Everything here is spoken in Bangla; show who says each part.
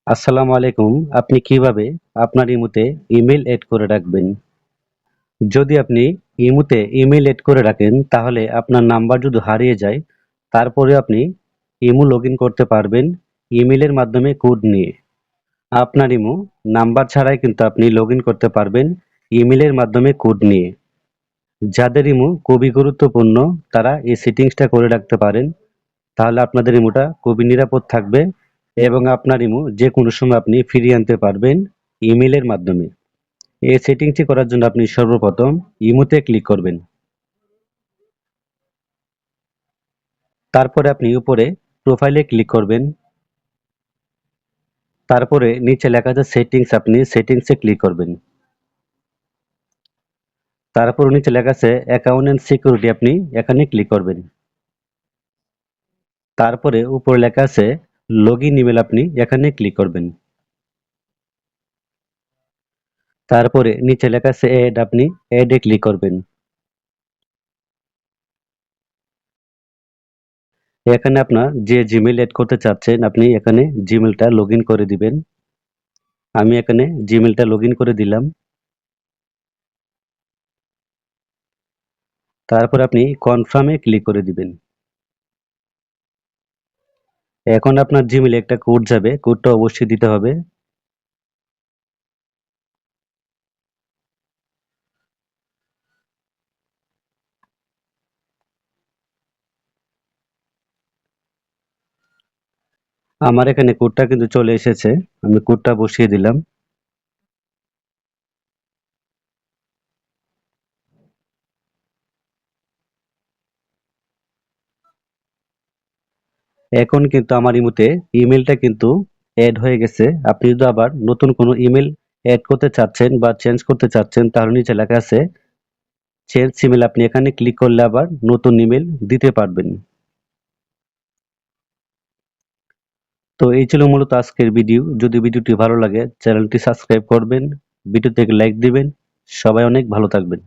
Speaker 1: আসসালামু আলাইকুম। আপনি কিভাবে আপনার ইমোতে ইমেইল এড করে রাখবেন? যদি আপনি ইমোতে ইমেইল এড করে রাখেন তাহলে আপনার নাম্বার যদি হারিয়ে যায় তারপরে আপনি ইমো লগইন করতে পারবেন ইমেইলের মাধ্যমে কোড নিয়ে। আপনার ইমো নাম্বার ছাড়াই কিন্তু আপনি লগইন করতে পারবেন ইমেইলের মাধ্যমে কোড নিয়ে। যাদের ইমো খুবই গুরুত্বপূর্ণ তারা এই সেটিংসটা করে রাখতে পারেন। তাহলে আপনাদের ইমোটা খুবই নিরাপদ থাকবে এবং আপনার ইমো যে কোনো সময় আপনি ফিরিয়ে আনতে পারবেন ইমেইলের মাধ্যমে। এই সেটিংসটি করার জন্য আপনি সর্বপ্রথম ইমোতে ক্লিক করবেন। তারপরে আপনি উপরে প্রোফাইলে ক্লিক করবেন। তারপরে নিচে লেখা আছে সেটিংস, আপনি সেটিংসে ক্লিক করবেন। তারপর নিচে লেখা আছে অ্যাকাউন্ট এন্ড সিকিউরিটি, আপনি এখানে ক্লিক করবেন। তারপরে উপরে লেখা আছে লগইন ইমেল, আপনি এখানে ক্লিক করবেন। তারপরে নিচে লেখা আছে এড, আপনি এডে ক্লিক করবেন। এখানে আপনার যে জিমেইল এড করতে চাচ্ছেন আপনি এখানে জিমেইলটা লগইন করে দিবেন। আমি এখানে জিমেইলটা লগইন করে দিলাম। তারপর আপনি কনফার্মে ক্লিক করে দিবেন। এখন আপনার জিমেইলে একটা কোড যাবে, কোডটা অবশ্যই দিতে হবে। আমার এখানে কোডটা কিন্তু চলে এসেছে, আমি কোডটা বসিয়ে দিলাম। এখন কিন্তু আমার ইমোতে ইমেলটা কিন্তু এড হয়ে গেছে। আপনি যদি আবার নতুন কোনো ইমেল এড করতে চাচ্ছেন বা চেঞ্জ করতে চাচ্ছেন তাহলে নিচে লেখা আছে চেঞ্জ ইমেল, আপনি এখানে ক্লিক করলে আবার নতুন ইমেল দিতে পারবেন। তো এই ছিল মূলত আজকের ভিডিও। যদি ভিডিওটি ভালো লাগে চ্যানেলটি সাবস্ক্রাইব করবেন, ভিডিওতে লাইক দিবেন। সবাই অনেক ভালো থাকবেন।